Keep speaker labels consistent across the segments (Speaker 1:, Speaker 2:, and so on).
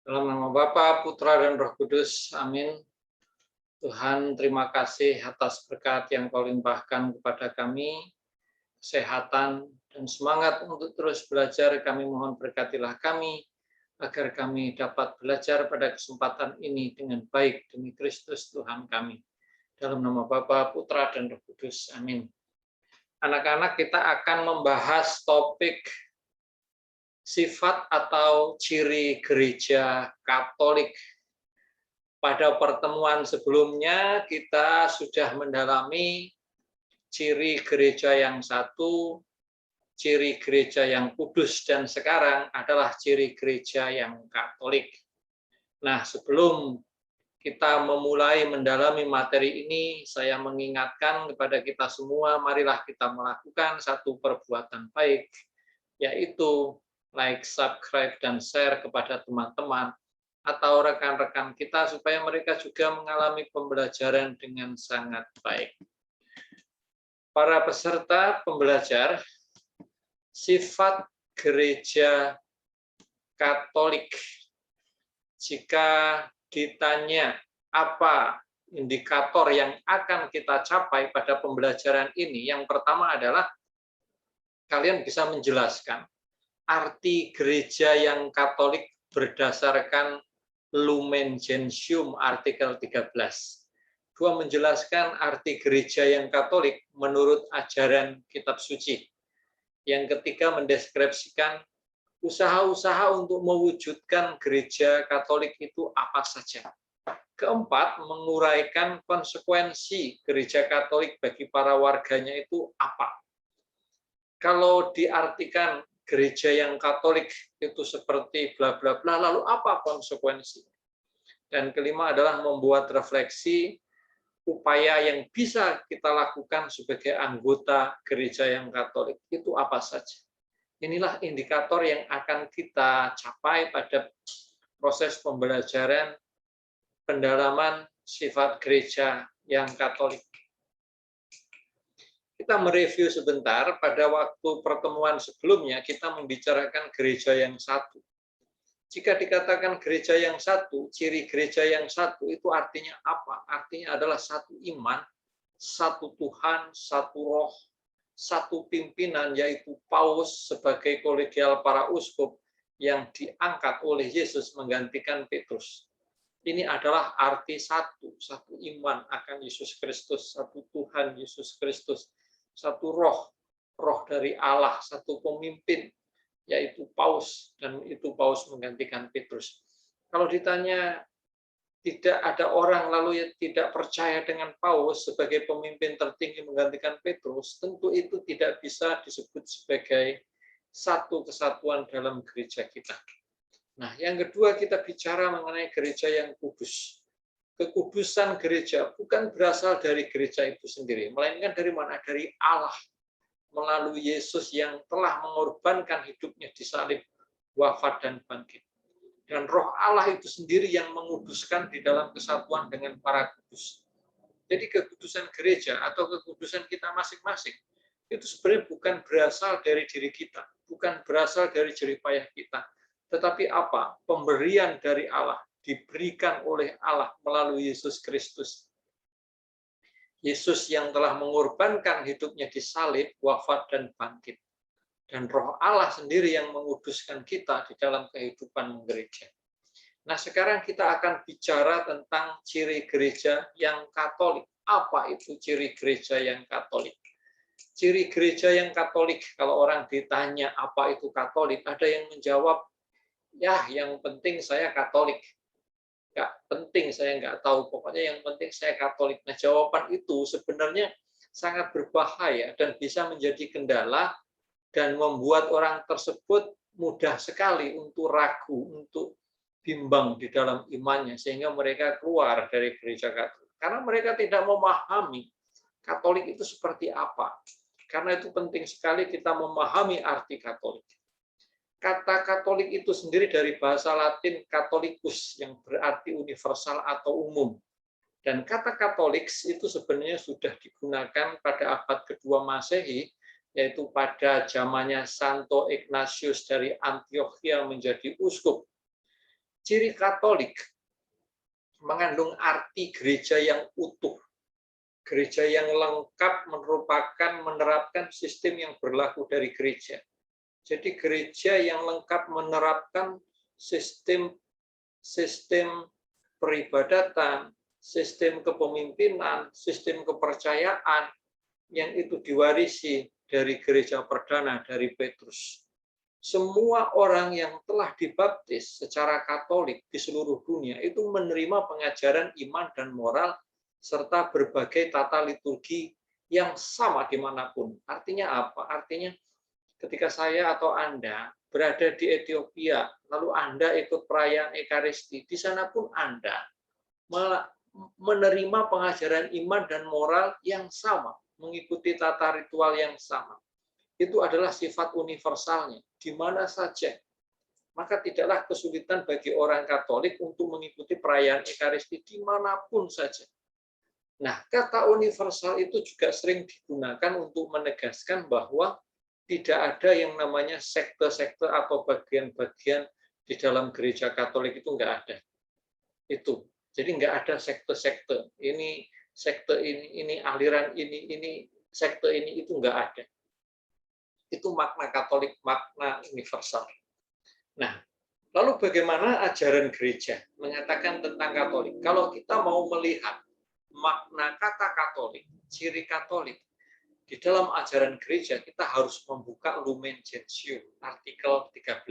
Speaker 1: Dalam nama Bapa, Putra, dan Roh Kudus. Amin. Tuhan, terima kasih atas berkat yang Kau limpahkan kepada kami, kesehatan, dan semangat untuk terus belajar. Kami mohon berkatilah kami, agar kami dapat belajar pada kesempatan ini dengan baik demi Kristus Tuhan kami. Dalam nama Bapa, Putra, dan Roh Kudus. Amin. Anak-anak, kita akan membahas topik sifat atau ciri gereja Katolik. Pada pertemuan sebelumnya kita sudah mendalami ciri gereja yang satu, ciri gereja yang kudus, dan sekarang adalah ciri gereja yang Katolik. Nah, sebelum kita memulai mendalami materi ini, saya mengingatkan kepada kita semua, marilah kita melakukan satu perbuatan baik, yaitu like, subscribe, dan share kepada teman-teman atau rekan-rekan kita supaya mereka juga mengalami pembelajaran dengan sangat baik. Para peserta pembelajar, sifat gereja Katolik. Jika ditanya apa indikator yang akan kita capai pada pembelajaran ini, yang pertama adalah kalian bisa menjelaskan arti gereja yang Katolik berdasarkan Lumen Gentium artikel 13. Dua, menjelaskan arti gereja yang Katolik menurut ajaran Kitab Suci. Yang ketiga, mendeskripsikan usaha-usaha untuk mewujudkan gereja Katolik itu apa saja. Keempat, menguraikan konsekuensi gereja Katolik bagi para warganya itu apa. Kalau diartikan gereja yang Katolik itu seperti bla bla bla, lalu apa konsekuensi? Dan kelima adalah membuat refleksi upaya yang bisa kita lakukan sebagai anggota gereja yang Katolik itu apa saja. Inilah indikator yang akan kita capai pada proses pembelajaran pendalaman sifat gereja yang Katolik. Kita mereview sebentar, pada waktu pertemuan sebelumnya kita membicarakan gereja yang satu. Jika dikatakan gereja yang satu, ciri gereja yang satu itu artinya apa? Artinya adalah satu iman, satu Tuhan, satu roh, satu pimpinan, yaitu Paus sebagai kolegial para uskup yang diangkat oleh Yesus menggantikan Petrus. Ini adalah arti satu iman akan Yesus Kristus, satu Tuhan Yesus Kristus, satu roh dari Allah, satu pemimpin, yaitu Paus, dan itu Paus menggantikan Petrus. Kalau ditanya tidak ada orang lalu tidak percaya dengan Paus sebagai pemimpin tertinggi menggantikan Petrus, tentu itu tidak bisa disebut sebagai satu kesatuan dalam gereja kita. Nah, yang kedua kita bicara mengenai gereja yang kudus. Kekudusan gereja bukan berasal dari gereja itu sendiri, melainkan dari mana? Dari Allah, melalui Yesus yang telah mengorbankan hidupnya di salib, wafat, dan bangkit. Dan roh Allah itu sendiri yang menguduskan di dalam kesatuan dengan para kudus. Jadi kekudusan gereja atau kekudusan kita masing-masing, itu sebenarnya bukan berasal dari diri kita, bukan berasal dari jerih payah kita, tetapi apa? Pemberian dari Allah, diberikan oleh Allah melalui Yesus Kristus. Yesus yang telah mengorbankan hidupnya di salib, wafat, dan bangkit. Dan roh Allah sendiri yang menguduskan kita di dalam kehidupan gereja. Nah, sekarang kita akan bicara tentang ciri gereja yang Katolik. Apa itu ciri gereja yang Katolik? Ciri gereja yang Katolik, kalau orang ditanya apa itu Katolik, ada yang menjawab, ya yang penting saya Katolik. Nggak penting, saya nggak tahu, pokoknya yang penting saya Katolik. Nah, jawaban itu sebenarnya sangat berbahaya dan bisa menjadi kendala dan membuat orang tersebut mudah sekali untuk ragu, untuk bimbang di dalam imannya, sehingga mereka keluar dari gereja Katolik. Karena mereka tidak memahami Katolik itu seperti apa. Karena itu penting sekali kita memahami arti Katolik. Kata Katolik itu sendiri dari bahasa Latin Catholicus, yang berarti universal atau umum. Dan kata Katolik itu sebenarnya sudah digunakan pada abad kedua Masehi, yaitu pada zamannya Santo Ignatius dari Antioquia menjadi uskup. Ciri Katolik mengandung arti gereja yang utuh. Gereja yang lengkap menerapkan sistem yang berlaku dari gereja. Jadi gereja yang lengkap menerapkan sistem peribadatan, sistem kepemimpinan, sistem kepercayaan yang itu diwarisi dari gereja perdana dari Petrus. Semua orang yang telah dibaptis secara Katolik di seluruh dunia itu menerima pengajaran iman dan moral serta berbagai tata liturgi yang sama dimanapun. Artinya apa? Artinya ketika saya atau Anda berada di Ethiopia, lalu Anda ikut perayaan Ekaristi, di sana pun Anda menerima pengajaran iman dan moral yang sama, mengikuti tata ritual yang sama. Itu adalah sifat universalnya, di mana saja. Maka tidaklah kesulitan bagi orang Katolik untuk mengikuti perayaan Ekaristi dimanapun saja. Nah, kata universal itu juga sering digunakan untuk menegaskan bahwa tidak ada yang namanya sekte-sekte atau bagian-bagian di dalam gereja Katolik itu nggak ada. Itu. Jadi nggak ada sekte-sekte. Ini sekte ini aliran ini sekte ini itu nggak ada. Itu makna Katolik, makna universal. Nah, lalu bagaimana ajaran gereja mengatakan tentang Katolik? Kalau kita mau melihat makna kata Katolik, ciri Katolik, di dalam ajaran gereja kita harus membuka Lumen Gentium, artikel 13.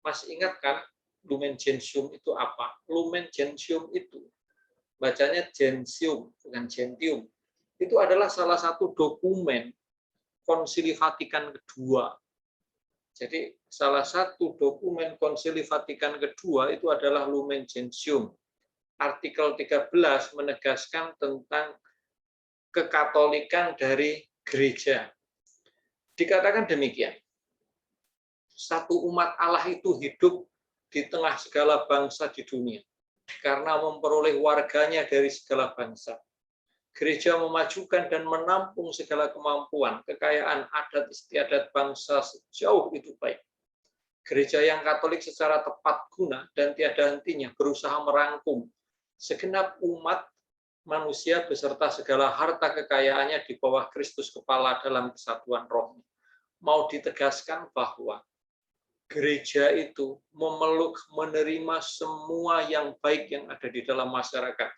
Speaker 1: Mas ingat kan Lumen Gentium itu apa? Lumen Gentium itu, bacanya Gentium, bukan Gentium. Itu adalah salah satu dokumen Konsili Vatikan kedua. Jadi salah satu dokumen Konsili Vatikan kedua itu adalah Lumen Gentium. Artikel 13 menegaskan tentang kekatolikan dari gereja. Dikatakan demikian, satu umat Allah itu hidup di tengah segala bangsa di dunia, karena memperoleh warganya dari segala bangsa. Gereja memajukan dan menampung segala kemampuan, kekayaan adat istiadat bangsa sejauh itu baik. Gereja yang Katolik secara tepat guna dan tiada hentinya berusaha merangkum segenap umat manusia beserta segala harta kekayaannya di bawah Kristus kepala dalam kesatuan rohnya. Mau ditegaskan bahwa gereja itu memeluk, menerima semua yang baik yang ada di dalam masyarakat,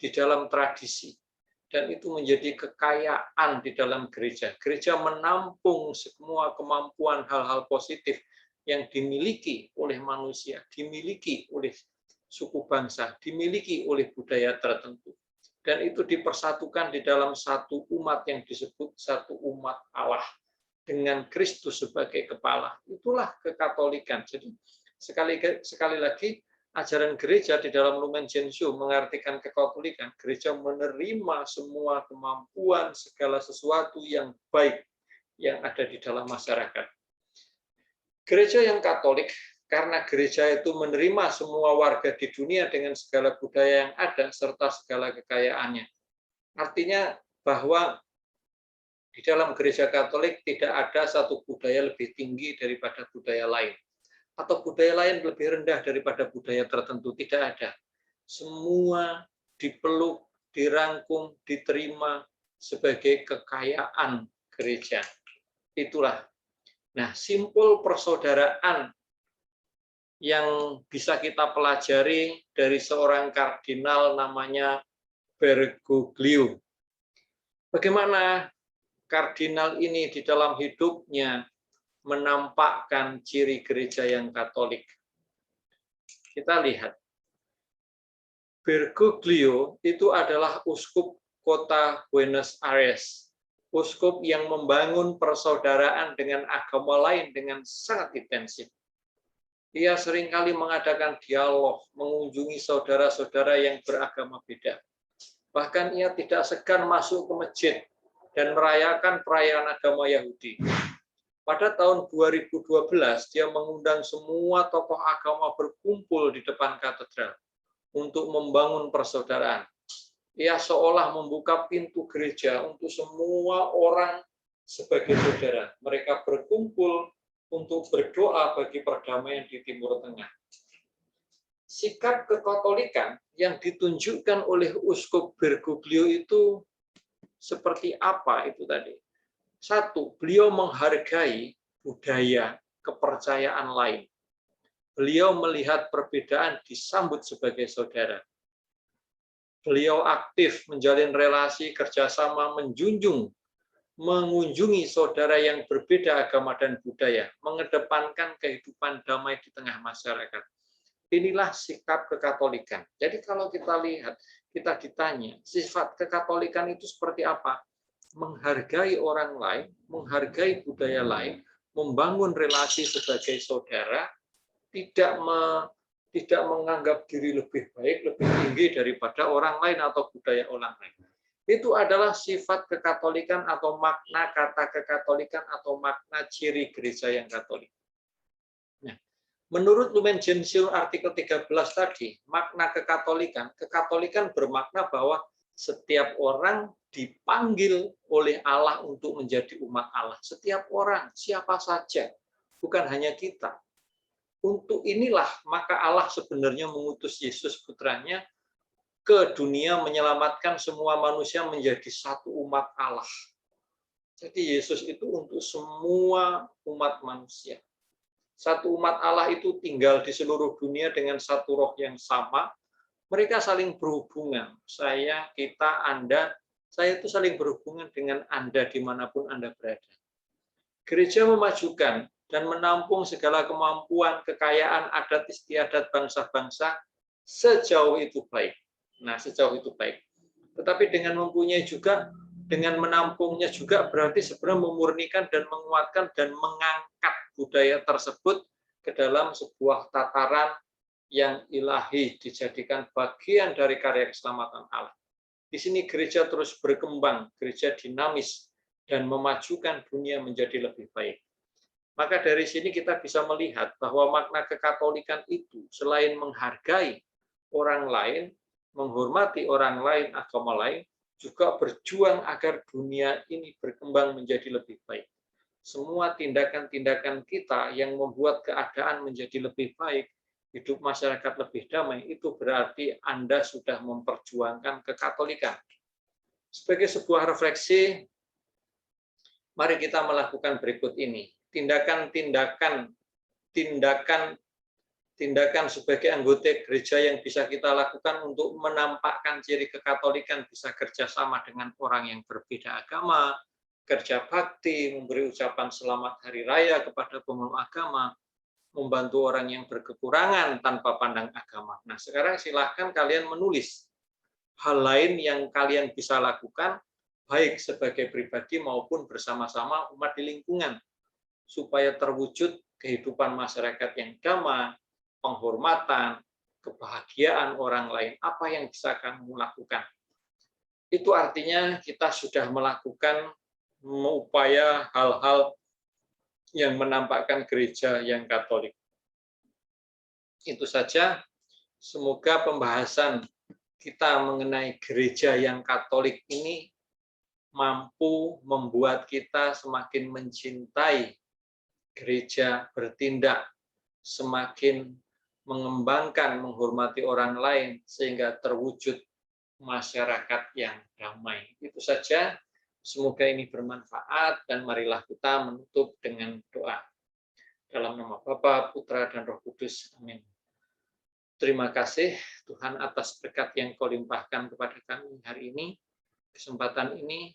Speaker 1: di dalam tradisi, dan itu menjadi kekayaan di dalam gereja. Gereja menampung semua kemampuan hal-hal positif yang dimiliki oleh manusia, dimiliki oleh suku bangsa, dimiliki oleh budaya tertentu. Dan itu dipersatukan di dalam satu umat yang disebut satu umat Allah dengan Kristus sebagai kepala. Itulah kekatolikan. Jadi sekali lagi ajaran gereja di dalam Lumen Gentium mengartikan kekatolikan. Gereja menerima semua kemampuan segala sesuatu yang baik yang ada di dalam masyarakat. Gereja yang Katolik, karena gereja itu menerima semua warga di dunia dengan segala budaya yang ada serta segala kekayaannya. Artinya bahwa di dalam gereja Katolik tidak ada satu budaya lebih tinggi daripada budaya lain, atau budaya lain lebih rendah daripada budaya tertentu. Tidak ada. Semua dipeluk, dirangkum, diterima sebagai kekayaan gereja. Itulah. Nah, simpul persaudaraan yang bisa kita pelajari dari seorang kardinal namanya Bergoglio. Bagaimana kardinal ini di dalam hidupnya menampakkan ciri gereja yang Katolik. Kita lihat. Bergoglio itu adalah uskup kota Buenos Aires. Uskup yang membangun persaudaraan dengan agama lain dengan sangat intensif. Ia seringkali mengadakan dialog, mengunjungi saudara-saudara yang beragama beda. Bahkan ia tidak segan masuk ke masjid dan merayakan perayaan agama Yahudi. Pada tahun 2012, dia mengundang semua tokoh agama berkumpul di depan katedral untuk membangun persaudaraan. Ia seolah membuka pintu gereja untuk semua orang sebagai saudara. Mereka berkumpul untuk berdoa bagi perdamaian di Timur Tengah. sikap kekatolikan yang ditunjukkan oleh Uskup Bergoglio itu seperti apa itu tadi? Satu, beliau menghargai budaya kepercayaan lain. Beliau melihat perbedaan disambut sebagai saudara. Beliau aktif menjalin relasi kerjasama, mengunjungi saudara yang berbeda agama dan budaya, mengedepankan kehidupan damai di tengah masyarakat. Inilah sikap kekatolikan. Jadi kalau kita lihat, kita ditanya, sifat kekatolikan itu seperti apa? Menghargai orang lain, menghargai budaya lain, membangun relasi sebagai saudara, tidak menganggap diri lebih baik, lebih tinggi daripada orang lain atau budaya orang lain. Itu adalah sifat kekatolikan atau makna kata kekatolikan atau makna ciri gereja yang Katolik. Nah, menurut Lumen Gentium artikel 13 tadi, makna kekatolikan bermakna bahwa setiap orang dipanggil oleh Allah untuk menjadi umat Allah. Setiap orang, siapa saja, bukan hanya kita. Untuk inilah maka Allah sebenarnya mengutus Yesus putranya ke dunia menyelamatkan semua manusia menjadi satu umat Allah. Jadi Yesus itu untuk semua umat manusia. Satu umat Allah itu tinggal di seluruh dunia dengan satu roh yang sama. Mereka saling berhubungan. Saya, kita, Anda, saya itu saling berhubungan dengan Anda dimanapun Anda berada. Gereja memajukan dan menampung segala kemampuan, kekayaan, adat istiadat bangsa-bangsa sejauh itu baik. Nah, sejauh itu baik. Tetapi dengan mempunyai juga, dengan menampungnya juga berarti sebenarnya memurnikan dan menguatkan dan mengangkat budaya tersebut ke dalam sebuah tataran yang ilahi, dijadikan bagian dari karya keselamatan Allah. Di sini gereja terus berkembang, gereja dinamis, dan memajukan dunia menjadi lebih baik. Maka dari sini kita bisa melihat bahwa makna kekatolikan itu selain menghargai orang lain, menghormati orang lain, agama lain, juga berjuang agar dunia ini berkembang menjadi lebih baik. Semua tindakan-tindakan kita yang membuat keadaan menjadi lebih baik, hidup masyarakat lebih damai, itu berarti Anda sudah memperjuangkan kekatolikan. Sebagai sebuah refleksi, mari kita melakukan berikut ini. Tindakan sebagai anggota gereja yang bisa kita lakukan untuk menampakkan ciri kekatolikan bisa kerjasama dengan orang yang berbeda agama, kerja bakti, memberi ucapan selamat hari raya kepada pemeluk agama, membantu orang yang berkekurangan tanpa pandang agama. Nah, sekarang silahkan kalian menulis hal lain yang kalian bisa lakukan, baik sebagai pribadi maupun bersama-sama umat di lingkungan, supaya terwujud kehidupan masyarakat yang damai, penghormatan, kebahagiaan orang lain. Apa yang bisa kamu lakukan? Itu artinya kita sudah melakukan upaya hal-hal yang menampakkan gereja yang Katolik. Itu saja. Semoga pembahasan kita mengenai gereja yang Katolik ini mampu membuat kita semakin mencintai gereja, bertindak semakin mengembangkan, menghormati orang lain, sehingga terwujud masyarakat yang damai. Itu saja. Semoga ini bermanfaat, dan marilah kita menutup dengan doa. Dalam nama Bapa, Putra, dan Roh Kudus. Amin. Terima kasih Tuhan atas berkat yang Kau limpahkan kepada kami hari ini. Kesempatan ini,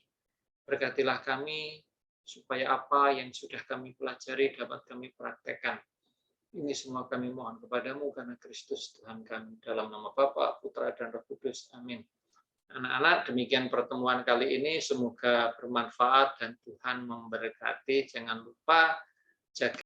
Speaker 1: berkatilah kami, supaya apa yang sudah kami pelajari dapat kami praktekkan. Ini semua kami mohon kepadamu karena Kristus Tuhan kami. Dalam nama Bapa, Putra, dan Roh Kudus. Amin. Anak-anak, demikian pertemuan kali ini. Semoga bermanfaat dan Tuhan memberkati. Jangan lupa jaga